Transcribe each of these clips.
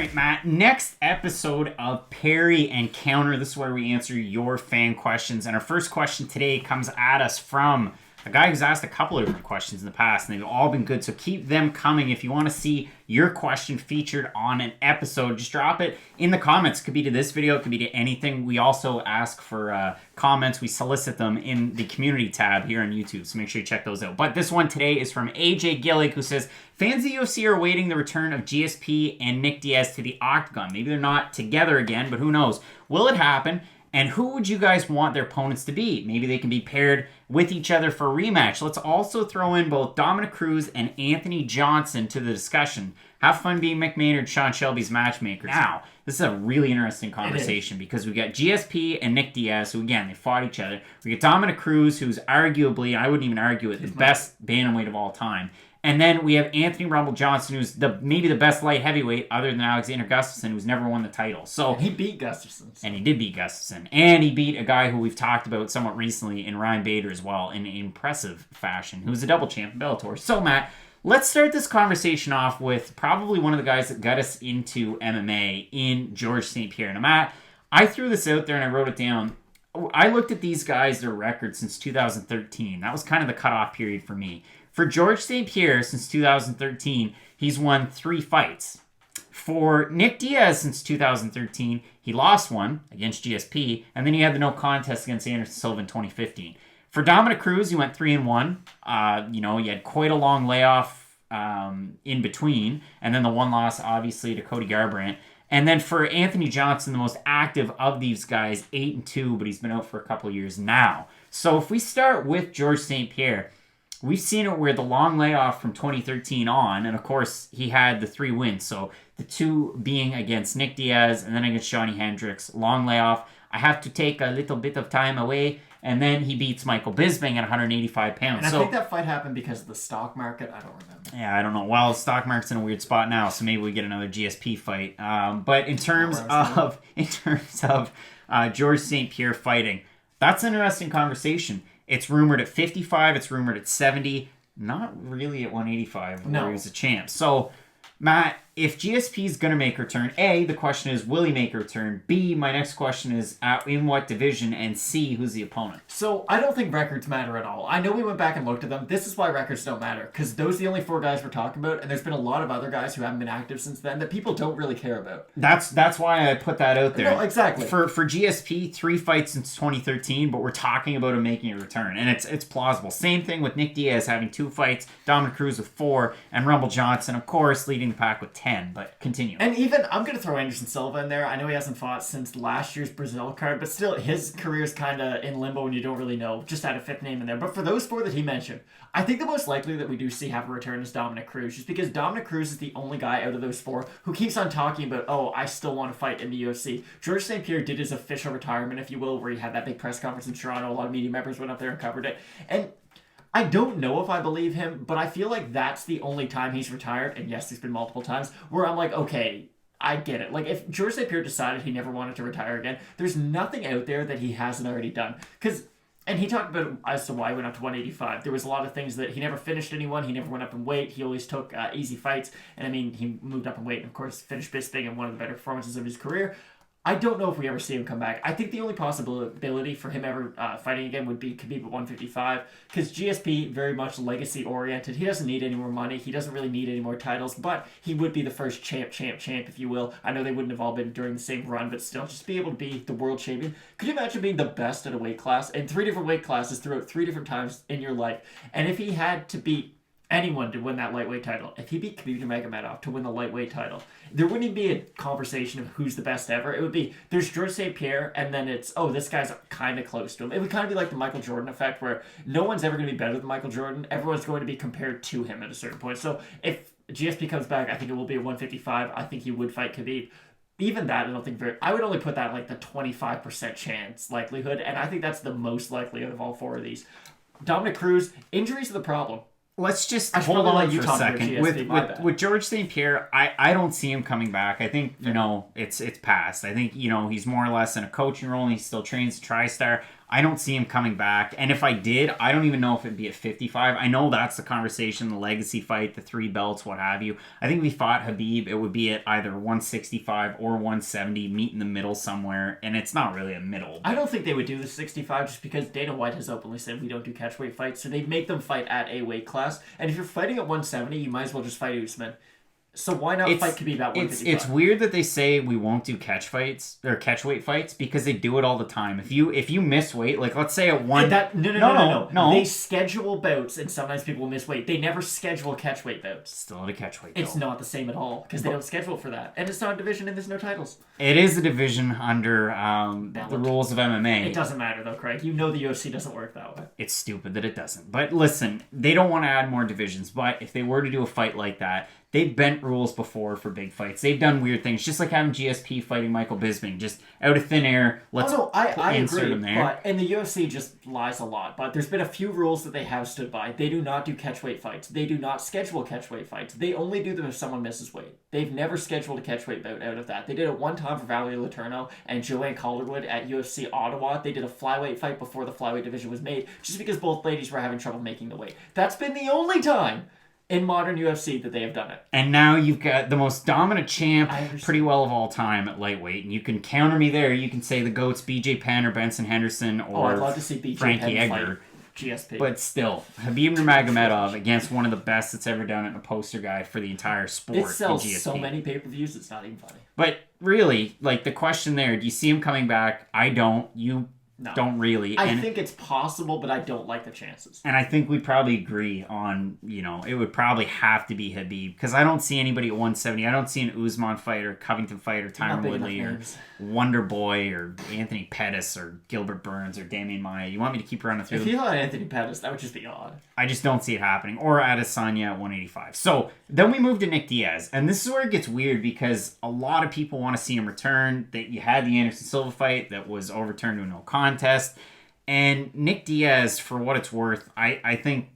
right, Matt. Next episode of Parry and Counter. This is where we answer your fan questions. And our first question today comes at us from a guy who's asked a couple of different questions in the past, and they've all been good. So keep them coming. If you want to see your question featured on an episode, just drop it in the comments. It could be to this video. It could be to anything. We also ask for comments. We solicit them in the community tab here on YouTube. So make sure you check those out. But this one today is from Ajay Gillig, who says, fans of the UFC are awaiting the return of GSP and Nick Diaz to the octagon. Maybe they're not together again, but who knows? Will it happen? And who would you guys want their opponents to be? Maybe they can be paired with each other for a rematch. Let's also throw in both Dominick Cruz and Anthony Johnson to the discussion. Have fun being Mick, Maynard, Sean Shelby's matchmakers. Now, this is a really interesting conversation because we got GSP and Nick Diaz, who, again, they fought each other. We got Dominick Cruz, who's arguably, I wouldn't even argue it, the best bantamweight of all time. And then we have Anthony Rumble Johnson, who's maybe the best light heavyweight other than Alexander Gustafsson, who's never won the title. So and he beat Gustafsson. And he did beat Gustafsson. And he beat a guy who we've talked about somewhat recently in Ryan Bader as well in impressive fashion, who's a double champ in Bellator. So, Matt, let's start this conversation off with probably one of the guys that got us into MMA in George St-Pierre. Now, Matt, I threw this out there and I wrote it down. I looked at these guys, their records since 2013. That was kind of the cutoff period for me. For George St-Pierre, since 2013, he's won 3 fights. For Nick Diaz, since 2013, he lost one against GSP, and then he had the no contest against Anderson Silva in 2015. For Dominick Cruz, he went 3-1. He had quite a long layoff in between, and then the one loss, obviously, to Cody Garbrandt. And then for Anthony Johnson, the most active of these guys, 8-2, but he's been out for a couple of years now. So if we start with George St-Pierre, we've seen it where the long layoff from 2013 on, and of course, he had the 3 wins. So the 2 being against Nick Diaz and then against Johnny Hendricks. Long layoff. I have to take a little bit of time away. And then he beats Michael Bisping at 185 pounds. And I think that fight happened because of the stock market. I don't remember. Yeah, I don't know. Well, the stock market's in a weird spot now, so maybe we get another GSP fight. But in terms of George St-Pierre fighting, that's an interesting conversation. It's rumored at 55. It's rumored at 70. Not really at 185 where he was a champ. So, Matt, if GSP is going to make a return, A, the question is, will he make a return? B, my next question is, in what division? And C, who's the opponent? So, I don't think records matter at all. I know we went back and looked at them. This is why records don't matter, because those are the only 4 guys we're talking about, and there's been a lot of other guys who haven't been active since then that people don't really care about. That's why I put that out there. No, exactly. For GSP, 3 fights since 2013, but we're talking about him making a return, and it's plausible. Same thing with Nick Diaz having 2 fights, Dominick Cruz with 4, and Rumble Johnson, of course, leading the pack with 10, but continue. And even, I'm going to throw Anderson Silva in there. I know he hasn't fought since last year's Brazil card, but still, his career's kind of in limbo and you don't really know. Just add a 5th name in there. But for those 4 that he mentioned, I think the most likely that we do see have a return is Dominick Cruz, just because Dominick Cruz is the only guy out of those 4 who keeps on talking about, oh, I still want to fight in the UFC. George St-Pierre did his official retirement, if you will, where he had that big press conference in Toronto. A lot of media members went up there and covered it. And I don't know if I believe him, but I feel like that's the only time he's retired, and yes, there's been multiple times, where I'm like, okay, I get it. Like, if George St-Pierre decided he never wanted to retire again, there's nothing out there that he hasn't already done. And he talked about as to why he went up to 185. There was a lot of things that he never finished anyone. He never went up in weight. He always took easy fights. And, I mean, he moved up in weight and, of course, finished Bisping in one of the better performances of his career. I don't know if we ever see him come back. I think the only possibility for him ever fighting again would be Khabib at 155, because GSP, very much legacy-oriented. He doesn't need any more money. He doesn't really need any more titles, but he would be the first champ, if you will. I know they wouldn't have all been during the same run, but still, just be able to be the world champion. Could you imagine being the best at a weight class in 3 different weight classes throughout 3 different times in your life? And if he had to beat anyone to win that lightweight title, if he beat Khabib Nurmagomedov to win the lightweight title, there wouldn't even be a conversation of who's the best ever. It would be, there's George St-Pierre, and then it's, oh, this guy's kind of close to him. It would kind of be like the Michael Jordan effect, where no one's ever going to be better than Michael Jordan. Everyone's going to be compared to him at a certain point. So if GSP comes back, I think it will be at 155. I think he would fight Khabib. Even that, I don't think I would only put that like the 25% chance likelihood, and I think that's the most likely out of all 4 of these. Dominick Cruz, injuries are the problem. Let's just hold on for a second. With George St-Pierre, I don't see him coming back. I think, it's past. I think, he's more or less in a coaching role and he still trains TriStar. I don't see him coming back. And if I did, I don't even know if it'd be at 55. I know that's the conversation, the legacy fight, the 3 belts, what have you. I think if we fought Khabib, it would be at either 165 or 170, meet in the middle somewhere. And it's not really a middle. I don't think they would do the 65 just because Dana White has openly said we don't do catchweight fights. So they'd make them fight at a weight class. And if you're fighting at 170, you might as well just fight Usman. So why not fight Khabib at 155? It's weird that they say we won't do catchweight fights because they do it all the time. If you miss weight, like let's say at one no. They schedule bouts and sometimes people miss weight. They never schedule catchweight bouts. Still at a catchweight. It's not the same at all because they don't schedule for that, and it's not a division and there's no titles. It is a division under the rules of MMA. It doesn't matter though, Craig. You know the UFC doesn't work that way. It's stupid that it doesn't. But listen, they don't want to add more divisions. But if they were to do a fight like that. They've bent rules before for big fights. They've done weird things, just like having GSP fighting Michael Bisping, just out of thin air. I insert agree, him there. And the UFC just lies a lot. But there's been a few rules that they have stood by. They do not do catchweight fights. They do not schedule catchweight fights. They only do them if someone misses weight. They've never scheduled a catchweight bout out of that. They did it one time for Valerie Letourneau and Joanne Calderwood at UFC Ottawa. They did a flyweight fight before the flyweight division was made, just because both ladies were having trouble making the weight. That's been the only time in modern UFC that they have done it. And now you've got the most dominant champ pretty well of all time at lightweight. And you can counter me there. You can say the GOATs, BJ Penn or Benson Henderson or I'd love to see BJ Frankie Penn Edgar. fight GSP. But still, Khabib Nurmagomedov against one of the best that's ever done it in a poster guide for the entire sport. It sells GSP. so many pay-per-views, it's not even funny. But really, like the question there, do you see him coming back? I don't. You don't really. I think it's possible, but I don't like the chances. And I think we probably agree on, it would probably have to be Khabib because I don't see anybody at 170. I don't see an Usman fight or Covington fight or Tyron Woodley or Wonder Boy or Anthony Pettis or Gilbert Burns or Damian Maia. You want me to keep running through them? If you thought Anthony Pettis, that would just be odd. I just don't see it happening. Or Adesanya at 185. So then we move to Nick Diaz. And this is where it gets weird because a lot of people want to see him return. That you had the Anderson Silva fight that was overturned to a no contest. And Nick Diaz, for what it's worth, I think,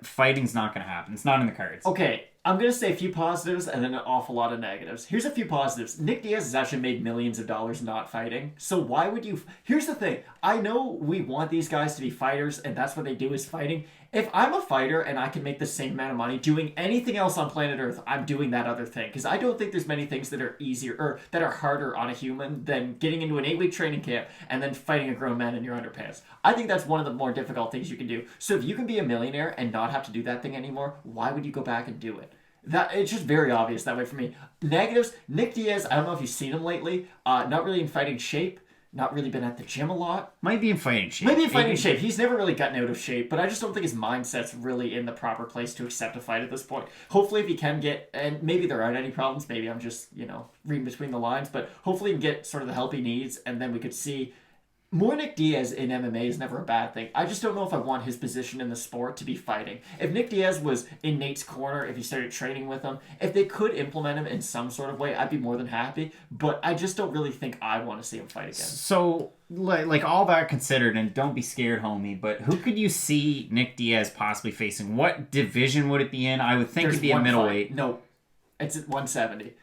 fighting's not going to happen. It's not in the cards. Okay, I'm going to say a few positives and then an awful lot of negatives. Here's a few positives. Nick Diaz has actually made millions of dollars not fighting. So why would you... Here's the thing. I know we want these guys to be fighters, and that's what they do is fighting. If I'm a fighter and I can make the same amount of money doing anything else on planet Earth, I'm doing that other thing. Because I don't think there's many things that are easier or that are harder on a human than getting into an 8-week training camp and then fighting a grown man in your underpants. I think that's one of the more difficult things you can do. So if you can be a millionaire and not have to do that thing anymore, why would you go back and do it? It's just very obvious that way for me. Negatives, Nick Diaz, I don't know if you've seen him lately. Not really in fighting shape. Not really been at the gym a lot. Might be in fighting shape. Maybe in fighting shape. He's never really gotten out of shape, but I just don't think his mindset's really in the proper place to accept a fight at this point. Hopefully if he can get, and maybe there aren't any problems, maybe I'm just, reading between the lines, but hopefully he can get sort of the help he needs, and then we could see more Nick Diaz in MMA is never a bad thing. I just don't know if I want his position in the sport to be fighting. If Nick Diaz was in Nate's corner, if he started training with him, if they could implement him in some sort of way, I'd be more than happy. But I just don't really think I want to see him fight again. So, like all that considered, and don't be scared, homie, but who could you see Nick Diaz possibly facing? What division would it be in? I would think it'd be a middleweight. Fight. No, it's at 170.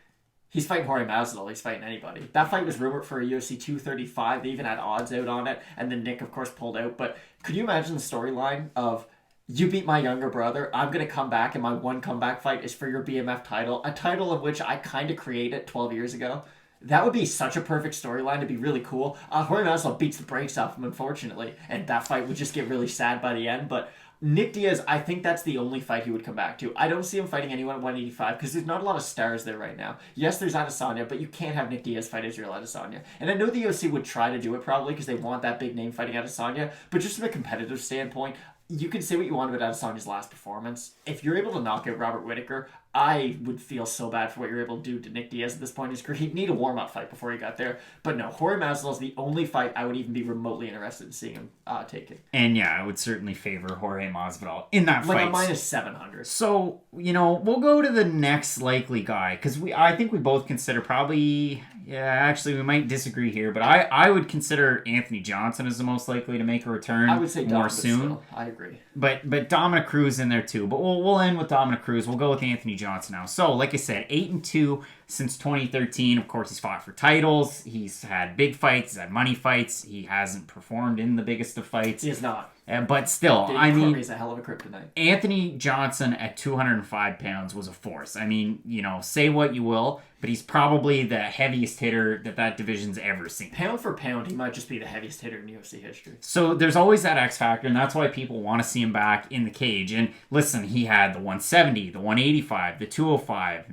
He's fighting Jorge Masvidal. He's fighting anybody. That fight was rumored for a UFC 235. They even had odds out on it. And then Nick, of course, pulled out. But could you imagine the storyline of, you beat my younger brother, I'm going to come back, and my one comeback fight is for your BMF title, a title of which I kind of created 12 years ago? That would be such a perfect storyline to be really cool. Jorge Masvidal beats the brakes off him, unfortunately. And that fight would just get really sad by the end. But Nick Diaz, I think that's the only fight he would come back to. I don't see him fighting anyone at 185 because there's not a lot of stars there right now. Yes, there's Adesanya, but you can't have Nick Diaz fight Israel Adesanya. And I know the UFC would try to do it probably because they want that big name fighting Adesanya, but just from a competitive standpoint, you can say what you want about Adesanya's last performance. If you're able to knock out Robert Whittaker, I would feel so bad for what you're able to do to Nick Diaz at this point in his career. He'd need a warm-up fight before he got there. But no, Jorge Masvidal is the only fight I would even be remotely interested in seeing him taking. And yeah, I would certainly favor Jorge Masvidal in that fight. Like a minus 700. So, we'll go to the next likely guy. Because I think we both consider probably, actually, we might disagree here, but I would consider Anthony Johnson as the most likely to make a return. I would say more Dom, soon. Still, I agree. But Dominick Cruz in there too. But we'll end with Dominick Cruz. We'll go with Anthony Johnson now. So, like I said, 8-2 since 2013. Of course, he's fought for titles. He's had big fights. He's had money fights. He hasn't performed in the biggest of fights. He has not. But still, I mean, he's a hell of a kryptonite. Anthony Johnson at 205 pounds was a force. I mean, say what you will, but he's probably the heaviest hitter that division's ever seen. Pound for pound, he might just be the heaviest hitter in UFC history. So there's always that X factor, and that's why people want to see him back in the cage. And listen, he had the 170, the 185, the 205,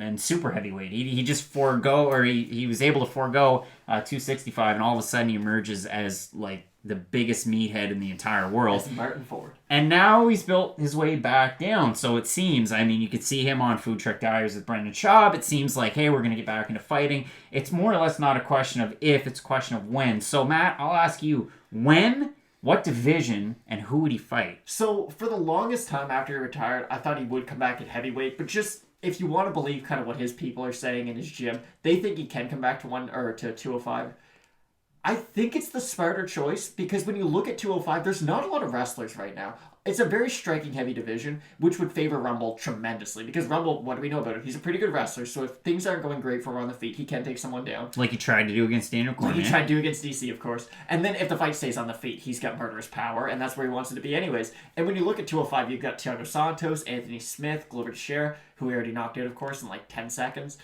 and super heavyweight. He just he was able to forego 265, and all of a sudden he emerges as like the biggest meathead in the entire world. That's Martin Ford. And now he's built his way back down. So it seems, I mean, you could see him on Food Truck Diaries with Brendan Schaub. It seems like, hey, we're going to get back into fighting. It's more or less not a question of if, it's a question of when. So, Matt, I'll ask you, when, what division, and who would he fight? So, for the longest time after he retired, I thought he would come back at heavyweight, but just if you want to believe kind of what his people are saying in his gym, they think he can come back to 205. I think it's the smarter choice because when you look at 205, there's not a lot of wrestlers right now. It's a very striking heavy division, which would favor Rumble tremendously because Rumble, what do we know about him? He's a pretty good wrestler, so if things aren't going great for him on the feet, he can take someone down. Like he tried to do against Daniel Cormier. Like he tried to do against DC, of course. And then if the fight stays on the feet, he's got murderous power, and that's where he wants it to be anyways. And when you look at 205, you've got Thiago Santos, Anthony Smith, Glover Teixeira, who we already knocked out, of course, in like 10 seconds.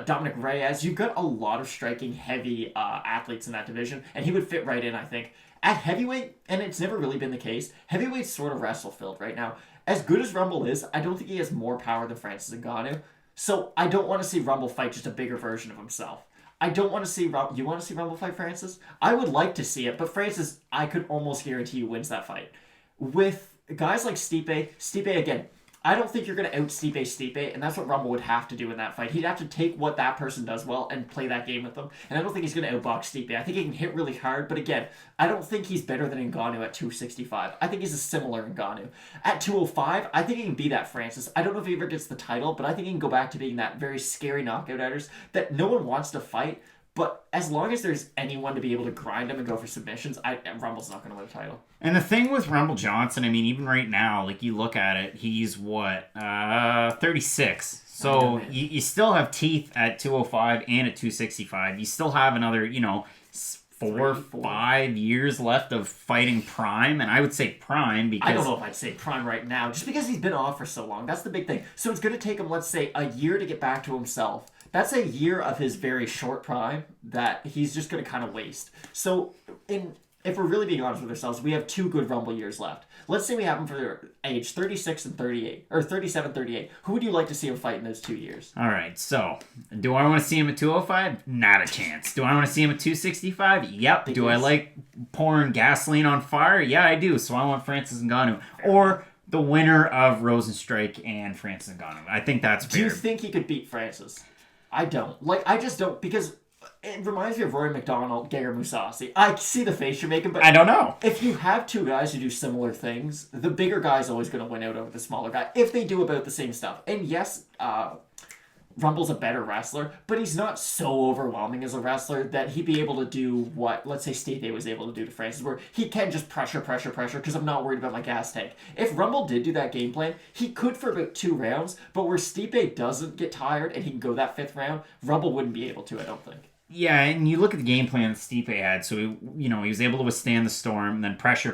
Dominic Reyes. You've got a lot of striking, heavy athletes in that division, and he would fit right in, I think. At heavyweight, and it's never really been the case, heavyweight's sort of wrestle-filled right now. As good as Rumble is, I don't think he has more power than Francis Ngannou, so I don't want to see Rumble fight just a bigger version of himself. I don't want to see Rumble... You want to see Rumble fight Francis? I would like to see it, but Francis, I could almost guarantee you wins that fight. With guys like Stipe, again... I don't think you're going to out-Stipe, and that's what Rumble would have to do in that fight. He'd have to take what that person does well and play that game with them, and I don't think he's going to outbox Stipe. I think he can hit really hard, but again, I don't think he's better than Ngannou at 265. I think he's a similar Ngannou. At 205, I think he can be that Francis. I don't know if he ever gets the title, but I think he can go back to being that very scary knockout artist that no one wants to fight, but as long as there's anyone to be able to grind him and go for submissions, Rumble's not going to win a title. And the thing with Rumble Johnson, I mean, even right now, like you look at it, he's 36. So you still have teeth at 205 and at 265. You still have another, 5 years left of fighting prime. And I would say prime because... I don't know if I'd say prime right now, just because he's been off for so long. That's the big thing. So it's going to take him, let's say, a year to get back to himself. That's a year of his very short prime that he's just going to kind of waste. So, if we're really being honest with ourselves, we have 2 good Rumble years left. Let's say we have him for age 36 and 38, or 37, 38. Who would you like to see him fight in those 2 years? All right, so, do I want to see him at 205? Not a chance. Do I want to see him at 265? Yep. Do I like pouring gasoline on fire? Yeah, I do. So I want Francis Ngannou. Or the winner of Rosenstrike and Francis Ngannou. I think that's fair. Do you think he could beat Francis? I don't. I just don't, because it reminds me of Rory McDonald, Gegard Mousasi. I see the face you're making, but... I don't know. If you have 2 guys who do similar things, the bigger guy's always going to win out over the smaller guy, if they do about the same stuff. And yes, Rumble's a better wrestler, but he's not so overwhelming as a wrestler that he'd be able to do what, let's say, Stipe was able to do to Francis, where he can just pressure, because I'm not worried about my gas tank. If Rumble did do that game plan, he could for about 2 rounds, but where Stipe doesn't get tired and he can go that 5th round, Rumble wouldn't be able to, I don't think. Yeah, and you look at the game plan that Stipe had. So, he was able to withstand the storm, then pressure,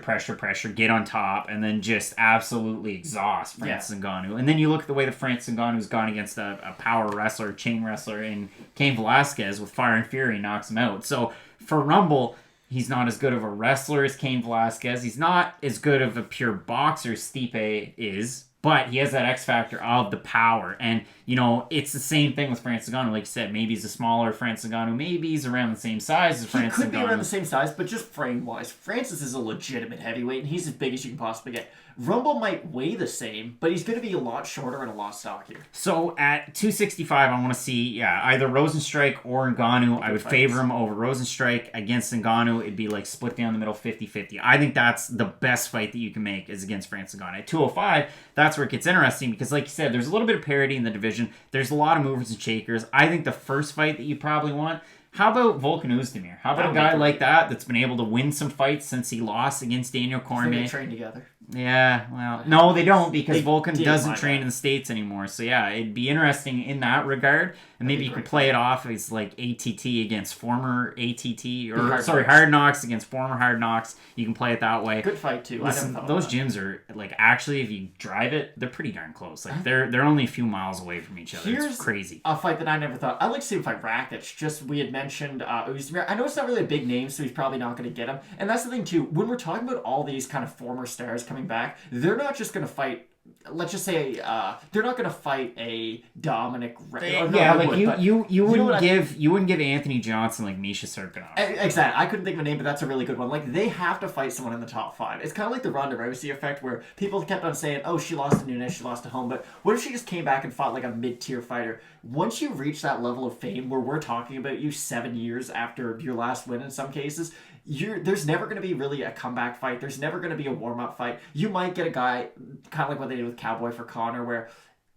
get on top, and then just absolutely exhaust Francis Ngannou. And then you look at the way that Francis Ngannou's gone against a power wrestler, chain wrestler, in Cain Velasquez with Fire and Fury, knocks him out. So, for Rumble, he's not as good of a wrestler as Cain Velasquez. He's not as good of a pure boxer as Stipe is. But he has that X factor of the power. And, it's the same thing with Francis Ngannou. Like you said, maybe he's a smaller Francis Ngannou. Maybe he's around the same size as Francis Ngannou. He could be around the same size, but just frame-wise, Francis is a legitimate heavyweight, and he's as big as you can possibly get. Rumble might weigh the same, but he's going to be a lot shorter and a lot stockier. So at 265, I want to see, either Rosenstrike or Ngannou. I would favor him over Rosenstrike. Against Ngannou, it'd be like split down the middle 50-50. I think that's the best fight that you can make is against Francis Ngannou. At 205, that's where it gets interesting because, like you said, there's a little bit of parity in the division. There's a lot of movers and shakers. I think the first fight that you probably want, how about Volkan Oezdemir? How about a guy like that that's been able to win some fights since he lost against Daniel Cormier? They train together. Yeah, well, no, they don't because Volkan doesn't train in the States anymore. So yeah, it'd be interesting in that regard. And maybe you could play it off as like ATT against former ATT, or Hard Knocks against former Hard Knocks. You can play it that way. Good fight too. Listen, those gyms are like actually, if you drive it, they're pretty darn close. Like they're only a few miles away from each other. Here's it's crazy. A fight that I never thought. I'd like to see him fight Rakic. Just we had mentioned Oezdemir. I know it's not really a big name, so he's probably not going to get him. And that's the thing too. When we're talking about all these kind of former stars coming back, they're not just going to fight. Let's just say they're not going to fight a Dominick. You wouldn't give Anthony Johnson like Misha Serkinov. Exactly. I couldn't think of a name, but that's a really good one. Like they have to fight someone in the top 5. It's kind of like the Ronda Rousey effect, where people kept on saying, "Oh, she lost to Nunes, she lost to Holm," but what if she just came back and fought like a mid-tier fighter? Once you reach that level of fame, where we're talking about you 7 years after your last win, in some cases. There's never going to be really a comeback fight. There's never going to be a warm-up fight. You might get a guy, kind of like what they did with Cowboy for Conor, where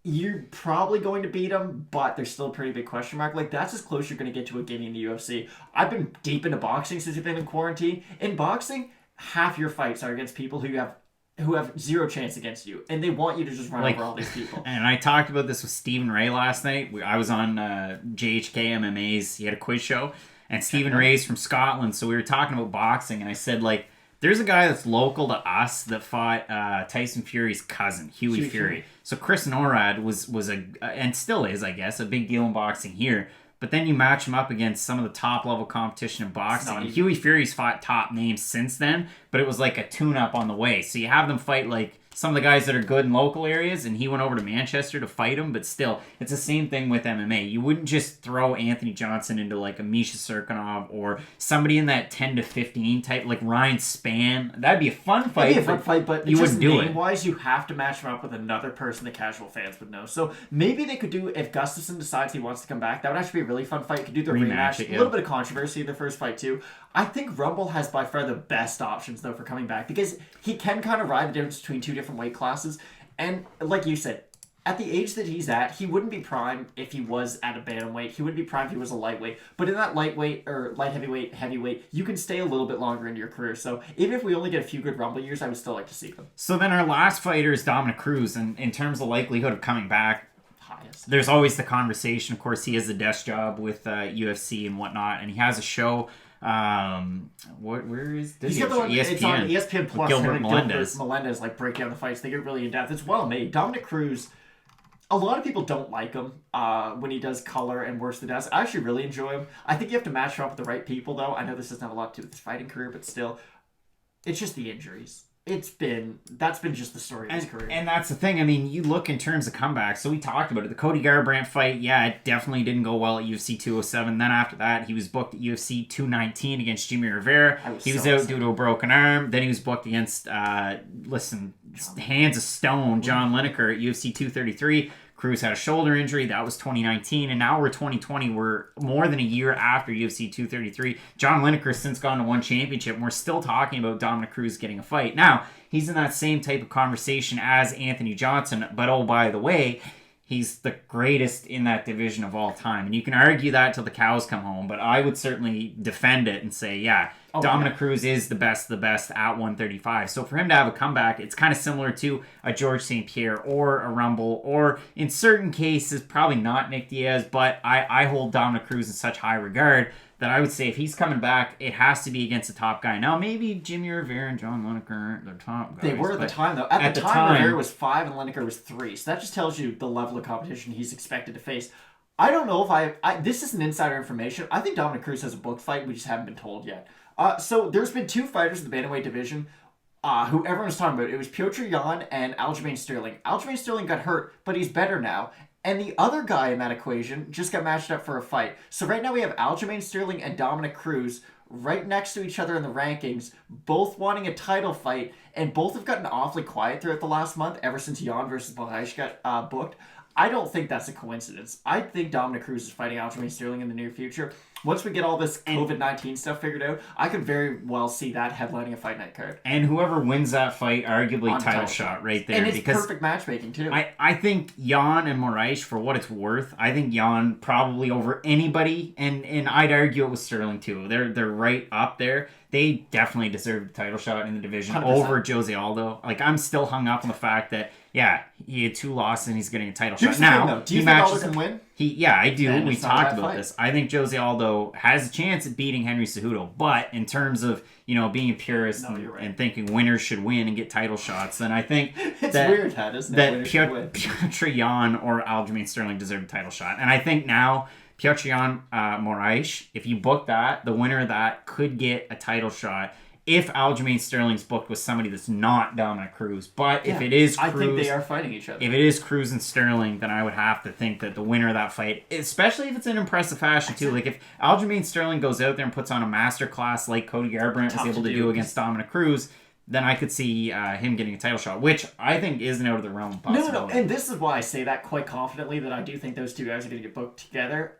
you're probably going to beat him, but there's still a pretty big question mark. Like, that's as close you're going to get to a Guinea in the UFC. I've been deep into boxing since you've been in quarantine. In boxing, half your fights are against people who have zero chance against you, and they want you to just run over all these people. And I talked about this with Stephen Ray last night. I was on JHK MMA's. He had a quiz show. And Stephen Ray's from Scotland, so we were talking about boxing, and I said, like, there's a guy that's local to us that fought Tyson Fury's cousin, Huey Fury. So Chris Norrad was and still is, I guess, a big deal in boxing here. But then you match him up against some of the top-level competition in boxing. And Huey Fury's fought top names since then, but it was like a tune-up on the way. So you have them fight, like, some of the guys that are good in local areas, and he went over to Manchester to fight him, but still, it's the same thing with MMA. You wouldn't just throw Anthony Johnson into like a Misha Serkinov or somebody in that 10 to 15 type, like Ryan Spann. That'd be a fun fight. But you wouldn't do it. Name-wise, you have to match him up with another person the casual fans would know. So maybe they could do, if Gustafsson decides he wants to come back, that would actually be a really fun fight. You could do the rematch. A little bit of controversy in the first fight too. I think Rumble has by far the best options, though, for coming back, because he can kind of ride the difference between 2 different weight classes. And like you said, at the age that he's at, he wouldn't be prime if he was at a bantamweight. He wouldn't be prime if he was a lightweight. But in that lightweight or light heavyweight, you can stay a little bit longer into your career. So even if we only get a few good Rumble years, I would still like to see them. So then our last fighter is Dominick Cruz, and in terms of likelihood of coming back, highest. There's always the conversation. Of course, he has a desk job with UFC and whatnot, and he has a show. Where is this? He's got the one, ESPN. it's on ESPN Plus. Gilbert Melendez. Melendez like break down the fights. They get really in depth. It's well made. Dominick Cruz. A lot of people don't like him when he does color and works the desk. I actually really enjoy him. I think you have to match him up with the right people, though. I know this doesn't have a lot to do with his fighting career, but still, it's just the injuries. That's been just the story of his career. And that's the thing. I mean, you look in terms of comebacks. So we talked about it. The Cody Garbrandt fight, yeah, it definitely didn't go well at UFC 207. Then after that, he was booked at UFC 219 against Jimmy Rivera. He was out due to a broken arm. Then he was booked against, hands of stone, John Lineker at UFC 233. Cruz had a shoulder injury. That was 2019. And now we're 2020. We're more than a year after UFC 233. John Lineker has since gone to one championship. And we're still talking about Dominick Cruz getting a fight. Now, he's in that same type of conversation as Anthony Johnson. But oh, by the way, he's the greatest in that division of all time. And you can argue that till the cows come home. But I would certainly defend it and say, yeah, Dominick Cruz is the best at 135. So for him to have a comeback, it's kind of similar to a George St-Pierre or a Rumble, or in certain cases, probably not Nick Diaz, but I hold Dominick Cruz in such high regard that I would say if he's coming back, it has to be against a top guy. Now, maybe Jimmy Rivera and John Lineker aren't the top guys. They were at the time, though. At the time, Rivera was 5 and Lineker was 3. So that just tells you the level of competition he's expected to face. I don't know if this isn't insider information. I think Dominick Cruz has a booked fight. We just haven't been told yet. So there's been 2 fighters in the bantamweight division who everyone's talking about. It was Piotr Jan and Aljamain Sterling. Aljamain Sterling got hurt, but he's better now. And the other guy in that equation just got matched up for a fight. So right now we have Aljamain Sterling and Dominick Cruz right next to each other in the rankings, both wanting a title fight, and both have gotten awfully quiet throughout the last month, ever since Jan versus Moraes got booked. I don't think that's a coincidence. I think Dominick Cruz is fighting Aljamain Sterling in the near future. Once we get all this COVID-19 stuff figured out, I could very well see that headlining a fight night card. And whoever wins that fight, arguably title shot right there. And it's perfect matchmaking, too. I think Jan and Moraes, for what it's worth, I think Jan probably over anybody, and I'd argue it with Sterling, too. They're right up there. They definitely deserve the title shot in the division 100%. over Jose Aldo. Like, I'm still hung up on the fact that, yeah, he had 2 losses and he's getting a title Here's shot. the Now, thing, though. Do you think Aldo can win? Yeah, I do. Then We it's not talked that about fight. this. I think Jose Aldo has a chance at beating Henry Cejudo, but in terms of, being a purist and thinking winners should win and get title shots, then I think It's weird, isn't it? that Piotr Jan or Aljamain Sterling deserve a title shot. And I think now Piotr Jan Moraes, if you book that, the winner of that could get a title shot. If Aljamain Sterling's booked with somebody that's not Dominick Cruz. But if it is Cruz... I think they are fighting each other. If it is Cruz and Sterling, then I would have to think that the winner of that fight, especially if it's in impressive fashion too, like if Aljamain Sterling goes out there and puts on a masterclass like Cody Garbrandt was able to do against Dominick Cruz, then I could see him getting a title shot, which I think isn't out of the realm of possibility. No, and this is why I say that quite confidently, that I do think those two guys are going to get booked together.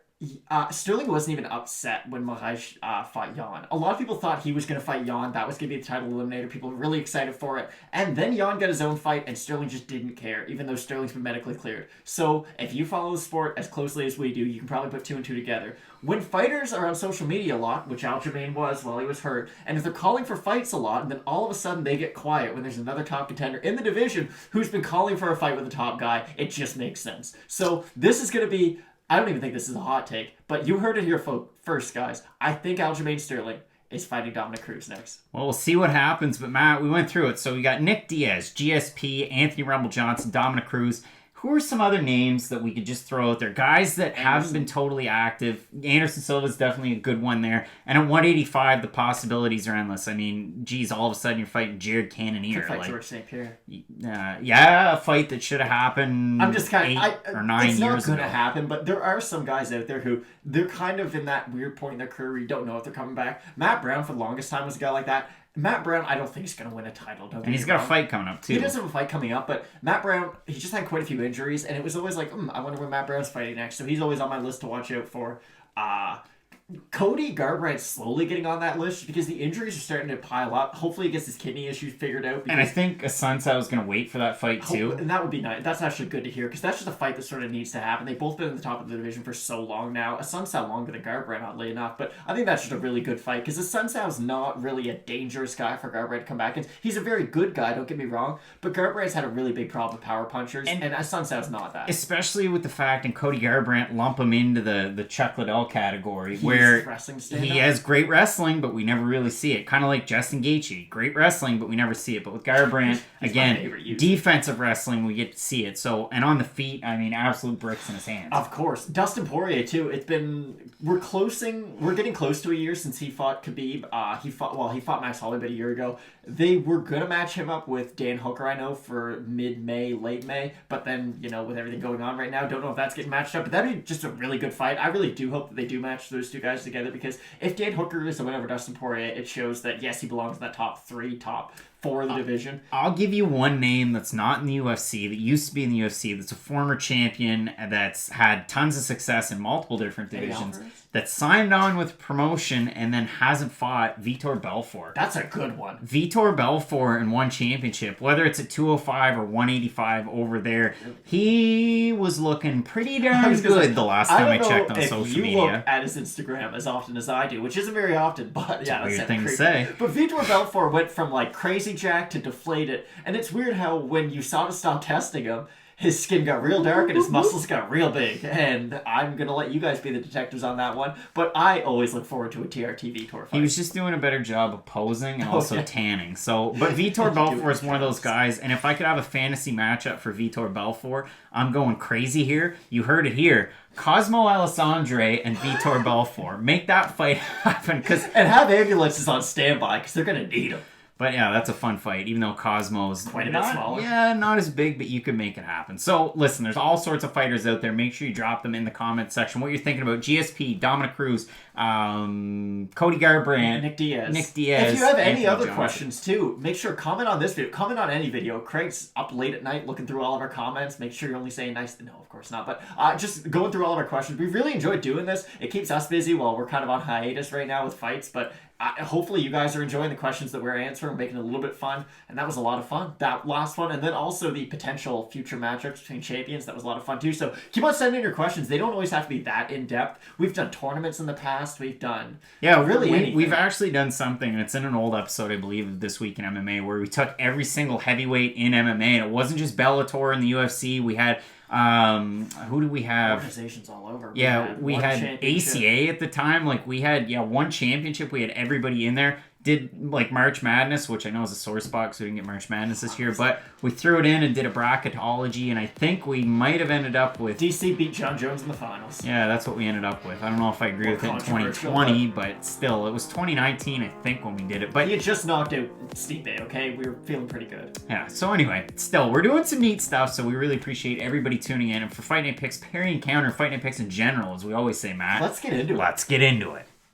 Sterling wasn't even upset when Moraes fought Jan. A lot of people thought he was going to fight Jan. That was going to be the title eliminator. People were really excited for it. And then Jan got his own fight, and Sterling just didn't care, even though Sterling's been medically cleared. So if you follow the sport as closely as we do, you can probably put 2 and 2 together. When fighters are on social media a lot, which Aljamain was while he was hurt, and if they're calling for fights a lot, and then all of a sudden they get quiet when there's another top contender in the division who's been calling for a fight with the top guy, it just makes sense. So this is going to be... I don't even think this is a hot take, but you heard it here first, guys. I think Aljamain Sterling is fighting Dominick Cruz next. Well, we'll see what happens, but Matt, we went through it. So we got Nick Diaz, GSP, Anthony Rumble Johnson, Dominick Cruz. Who are some other names that we could just throw out there? Guys that haven't been totally active. Anderson Silva is definitely a good one there. And at 185, the possibilities are endless. I mean, geez, all of a sudden you're fighting Jared Cannonier. Fight George St-Pierre. Yeah, a fight that should have happened I'm just kind of 8 or 9 years ago. It's not going to happen, but there are some guys out there who, they're kind of in that weird point in their career where you don't know if they're coming back. Matt Brown, for the longest time, was a guy like that. Matt Brown, I don't think he's going to win a title. And he's got a fight coming up, too. He does have a fight coming up, but Matt Brown, he just had quite a few injuries, and it was always like, I wonder when Matt Brown's fighting next. So he's always on my list to watch out for. Cody Garbrandt's slowly getting on that list because the injuries are starting to pile up. Hopefully he gets his kidney issues figured out. And I think Assunção is going to wait for that fight too. And that would be nice. That's actually good to hear because that's just a fight that sort of needs to happen. They've both been at the top of the division for so long now. Assunção longer than Garbrandt, oddly enough. But I think that's just a really good fight because Assunção's not really a dangerous guy for Garbrandt to come back in. He's a very good guy, don't get me wrong. But Garbrandt's had a really big problem with power punchers. And Assunção's not that. Especially with the fact, and Cody Garbrandt lump him into the Chuck Liddell category where he has great wrestling, but we never really see it. Kind of like Justin Gaethje. Great wrestling, but we never see it. But with Garbrandt, again, defensive wrestling, we get to see it. So, and on the feet, I mean, absolute bricks in his hands. Of course. Dustin Poirier, too. We're getting close to a year since he fought Khabib. He fought Max Holloway about a year ago. They were going to match him up with Dan Hooker, I know, for mid-May, late May. But then, with everything going on right now, don't know if that's getting matched up. But that'd be just a really good fight. I really do hope that they do match those two guys together because if Dan Hooker is the winner over Dustin Poirier, it shows that, yes, he belongs in that top 3, top 4 of the division. I'll give you one name that's not in the UFC, that used to be in the UFC, that's a former champion, that's had tons of success in multiple different divisions, that signed on with promotion and then hasn't fought, Vitor Belfort. That's a good one. Vitor Belfort in one championship, whether it's at 205 or 185 over there, he was looking pretty darn good the last time I checked on social media. You look at his Instagram as often as I do, which isn't very often, but yeah, that's a weird thing to say. But Vitor Belfort went from like crazy jack to deflated, and it's weird how when you saw to stop testing him, his skin got real dark and his muscles got real big. And I'm going to let you guys be the detectives on that one. But I always look forward to a TRT Vitor fight. He was just doing a better job of posing and also tanning. But Vitor Belfort is one of those guys. And if I could have a fantasy matchup for Vitor Belfort, I'm going crazy here. You heard it here. Cosmo Alessandre and Vitor Belfort. Make that fight happen. And have ambulances on standby because they're going to need them. But yeah, that's a fun fight, even though Cosmo's Quite a bit smaller. Yeah, not as big, but you can make it happen. So listen, there's all sorts of fighters out there. Make sure you drop them in the comment section. What you're thinking about GSP, Dominick Cruz, Cody Garbrandt, Nick Diaz. If you have any other questions too, make sure comment on this video. Comment on any video. Craig's up late at night looking through all of our comments. Make sure you're only saying nice. No, of course not. But just going through all of our questions. We've really enjoyed doing this. It keeps us busy while we're kind of on hiatus right now with fights. But hopefully you guys are enjoying the questions that we're answering, making it a little bit fun. And that was a lot of fun. That last one. And then also the potential future matchups between champions. That was a lot of fun too. So keep on sending your questions. They don't always have to be that in-depth. We've done tournaments in the past. We've done we've actually done something, and it's in an old episode, I believe, of This Week in MMA, where we took every single heavyweight in MMA, and it wasn't just Bellator and the UFC. We had who do we have? Organizations all over. We had ACA at the time. Like we had one championship. We had everybody in there. Did like March Madness, which I know is a sore spot because we didn't get March Madness this year, but we threw it in and did a bracketology, and I think we might have ended up with DC beat John Jones in the finals. Yeah, that's what we ended up with. I don't know if I agree with it in 2020, but still, it was 2019, I think, when we did it. But he had just knocked out Stipe, okay? We were feeling pretty good. Yeah, so anyway, still, we're doing some neat stuff, so we really appreciate everybody tuning in. And for Fight Night Picks, Parry Counter, Fight Night Picks in general, as we always say, Matt. Let's get into it. Let's get into it.